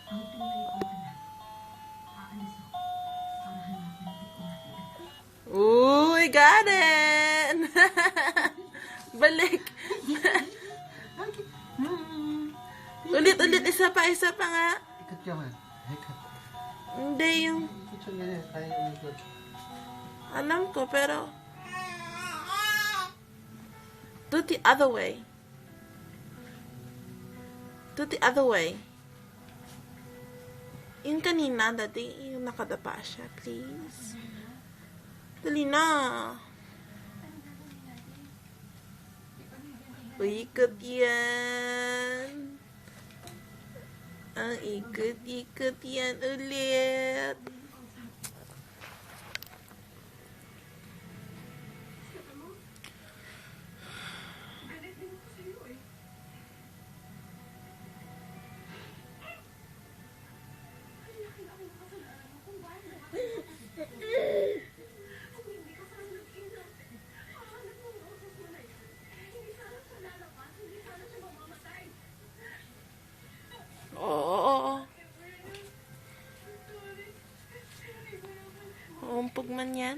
Ang tunay kong anak, aalis ako para hanapin ang ito natin. Ooh, I got it! Balik. Ulit, isa pa nga. Ikot ka man. Ikot. Hindi yung... Ikot siya ganyan. Kaya yung ikot. Alam ko, pero... Do the other way. Do the other way. Yung kanina, dati, yung nakadapa siya, please. Dali na. Ikot yan. Ang ikot yan ulit. Oo. Umpog man yan.